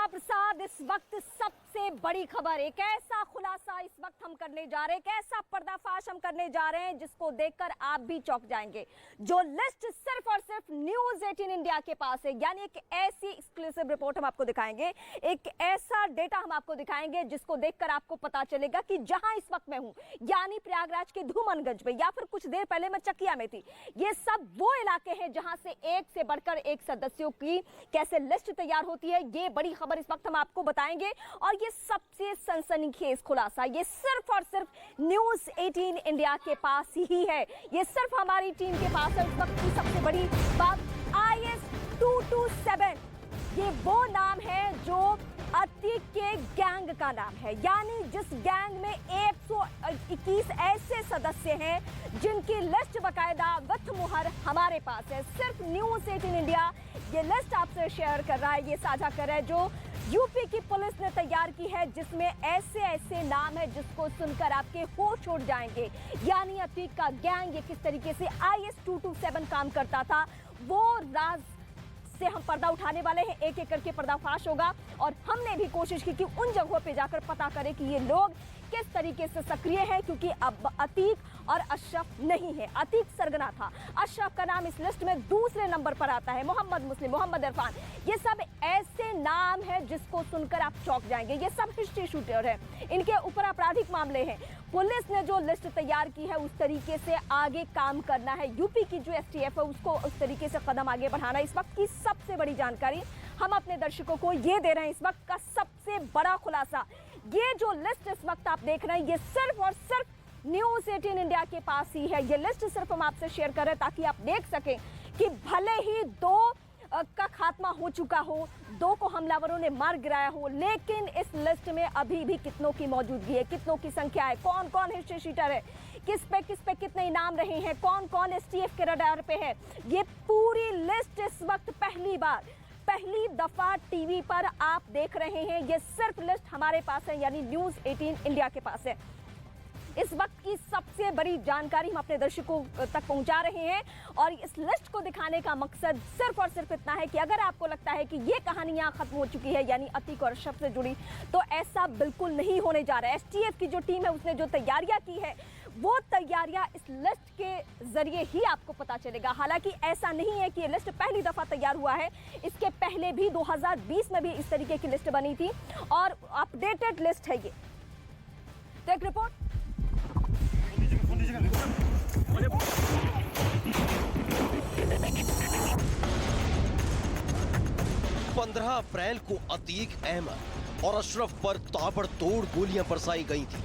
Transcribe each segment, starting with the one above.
प्रसाद, इस वक्त सबसे बड़ी खबर, एक ऐसा खुलासा इस वक्त हम करने जा रहे हैं, एक ऐसा पर्दाफाश हम करने जा रहे हैं जिसको देखकर आप भी चौंक जाएंगे। जो लिस्ट सिर्फ और सिर्फ न्यूज़ 18 इंडिया के पास है, यानी एक ऐसी एक्सक्लूसिव रिपोर्ट हम आपको दिखाएंगे, एक ऐसा डेटा हम आपको दिखाएंगे जिसको देखकर आपको पता चलेगा कि जहां इस वक्त मैं हूं, यानी प्रयागराज के धूमनगंज में, या फिर कुछ देर पहले मैं चकिया में थी, ये सब वो इलाके हैं जहां से एक से बढ़कर एक सदस्यों की कैसे लिस्ट तैयार होती है। ये बड़ी खबर इस वक्त हम आपको बताएंगे और ये सबसे सनसनीखेज खुलासा ये सिर्फ और सिर्फ न्यूज़ 18 इंडिया के पास ही है, ये सिर्फ हमारी टीम के पास है। इस वक्त की सबसे बड़ी बात, IS-227 ये वो नाम है जो अतीक के गैंग का नाम है, यानी जिस गैंग में 121 ऐसे सदस्य हैं जिनकी लिस्ट बकायदा विथ मुहर हमारे पास है। सिर्फ न्यूज़ 18 इंडिया ये लिस्ट आपसे शेयर कर रहा है, ये साझा कर रहा है, जो यूपी की पुलिस ने तैयार की है, जिसमें ऐसे ऐसे नाम है जिसको सुनकर आपके होश उड़ जाएंगे। यानी अतीक का गैंग ये किस तरीके से IS-227 काम करता था, वो राज से हम पर्दा उठाने वाले हैं। एक एक करके पर्दाफाश होगा और हमने भी कोशिश की कि उन जगहों पे जाकर पता करें कि ये लोग किस तरीके से सक्रिय है, क्योंकि अब अतीक और अशरफ नहीं है। अतीक सरगना था, अशरफ का नाम इस लिस्ट में दूसरे नंबर पर आता है, मोहम्मद मुस्लिम, मोहम्मद इरफान, ये सब ऐसे नाम है जिसको सुनकर आप चौंक जाएंगे। ये सब हिस्ट्री शूटर है, इनके ऊपर आपराधिक मामले हैं। पुलिस ने जो लिस्ट तैयार की है उस तरीके से आगे काम करना है, यूपी की जो STF है उसको उस तरीके से कदम आगे बढ़ाना। इस वक्त की सबसे बड़ी जानकारी हम अपने दर्शकों को ये दे रहे हैं, इस वक्त का सबसे बड़ा खुलासा, ये जो लिस्ट इस वक्त आप देख रहे हैं ये सिर्फ और सिर्फ न्यूज़ 18 इंडिया के पास ही है। ये लिस्ट सिर्फ हम आपसे शेयर कर रहे हैं ताकि आप देख सकें कि भले ही 2 का खात्मा हो चुका हो, 2 को हमलावरों ने मार गिराया हो, लेकिन इस लिस्ट में अभी भी कितनों की मौजूदगी है, कितनों की संख्या है, कौन कौन हिस्ट्री शीटर है, किस पे कितने इनाम रहे हैं, कौन कौन STF के रडार पे है, ये पूरी लिस्ट इस वक्त पहली दफा टीवी पर आप देख रहे हैं। ये सिर्फ लिस्ट हमारे पास है, यानी न्यूज़ 18 इंडिया के पास है। इस वक्त की सबसे बड़ी जानकारी हम अपने दर्शकों तक पहुंचा रहे हैं और इस लिस्ट को दिखाने का मकसद सिर्फ और सिर्फ इतना है कि अगर आपको लगता है कि ये कहानियां खत्म हो चुकी है, यानी अतीक और अशरफ से जुड़ी, तो ऐसा बिल्कुल नहीं होने जा रहा है। STF की जो टीम है उसने जो तैयारियां की है वो तैयारियां इस लिस्ट के जरिए ही आपको पता चलेगा। हालांकि ऐसा नहीं है कि ये लिस्ट पहली दफा तैयार हुआ है, इसके पहले भी 2020 में भी इस तरीके की लिस्ट बनी थी और अपडेटेड लिस्ट है ये। तो एक रिपोर्ट 15 अप्रैल को अतीक अहमद और अशरफ पर ताबड़तोड़ गोलियां बरसाई गई थी,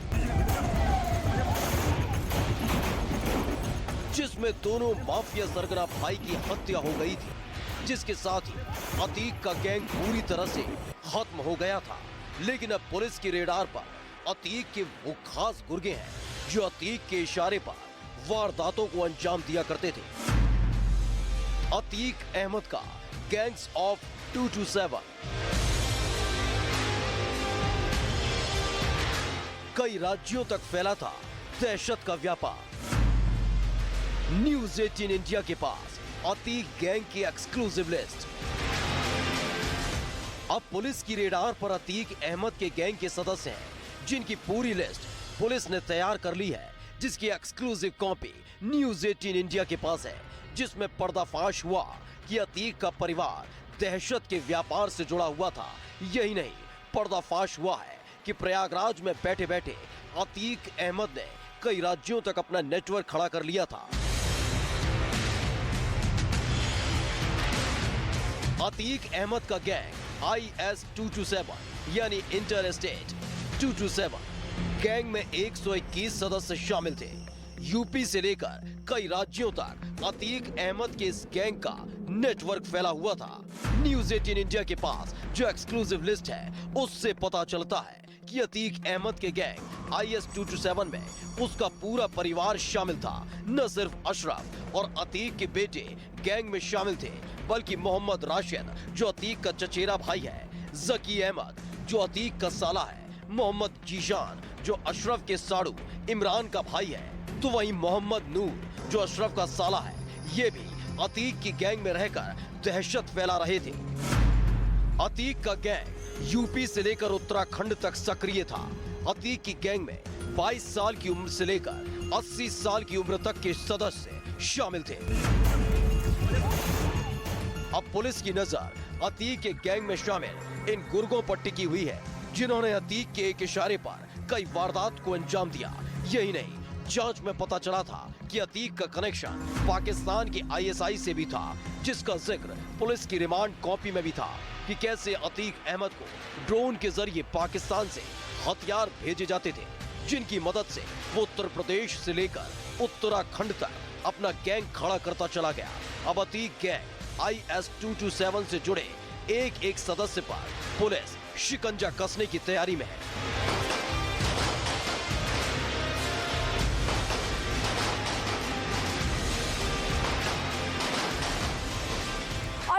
जिसमें दोनों माफिया सरगना भाई की हत्या हो गई थी, जिसके साथ ही अतीक का गैंग पूरी तरह से खत्म हो गया था। लेकिन अब पुलिस की रेडार पर अतीक के वो खास गुर्गे हैं जो अतीक के इशारे पर वारदातों को अंजाम दिया करते थे। अतीक अहमद का गैंग्स ऑफ 227 कई राज्यों तक फैला था दहशत का व्यापार। न्यूज़ 18 इंडिया के पास अतीक गैंग की एक्सक्लूसिव लिस्ट। अब पुलिस की रेडार पर अतीक अहमद के गैंग के सदस्य हैं जिनकी पूरी लिस्ट पुलिस ने तैयार कर ली है, जिसकी एक्सक्लूसिव कॉपी न्यूज़ 18 इंडिया के पास है, जिसमें पर्दाफाश हुआ कि अतीक का परिवार दहशत के व्यापार से जुड़ा हुआ था। यही नहीं, पर्दाफाश हुआ है कि प्रयागराज में बैठे बैठे अतीक अहमद ने कई राज्यों तक अपना नेटवर्क खड़ा कर लिया था। अतीक अहमद का गैंग IS-227 यानी इंटर स्टेट 227 गैंग में 121 सदस्य शामिल थे। यूपी से लेकर कई राज्यों तक अतीक अहमद के इस गैंग का नेटवर्क फैला हुआ था। न्यूज़ 18 इंडिया के पास जो एक्सक्लूसिव लिस्ट है उससे पता चलता है कि अतीक अहमद के गैंग IS-227 में उसका पूरा परिवार शामिल था। न सिर्फ अशरफ और अतीक के बेटे गैंग में शामिल थे, बल्कि मोहम्मद राशिद जो अतीक का चचेरा भाई है, जकी अहमद जो अतीक का साला है, मोहम्मद जीशान जो अशरफ के साड़ू इमरान का भाई है, तो वहीं मोहम्मद नूर जो अशरफ का साला है, ये भी अतीक की गैंग में रहकर दहशत फैला रहे थे। अतीक का गैंग यूपी से लेकर उत्तराखंड तक सक्रिय था। अतीक की गैंग में 22 साल की उम्र से लेकर 80 साल की उम्र तक के सदस्य शामिल थे। अब पुलिस की नजर अतीक के गैंग में शामिल इन गुर्गों पर टिकी हुई है, जिन्होंने अतीक के एक इशारे पर कई वारदात को अंजाम दिया। यही नहीं, जांच में पता चला था कि अतीक का कनेक्शन पाकिस्तान की आईएसआई से भी था, जिसका जिक्र पुलिस की रिमांड कॉपी में भी था कि कैसे अतीक अहमद को ड्रोन के जरिए पाकिस्तान से हथियार भेजे जाते थे, जिनकी मदद से वो उत्तर प्रदेश से लेकर उत्तराखंड तक अपना गैंग खड़ा करता चला गया। अब अतीक गैंग IS-227 से जुड़े एक एक सदस्य पर पुलिस शिकंजा कसने की तैयारी में है।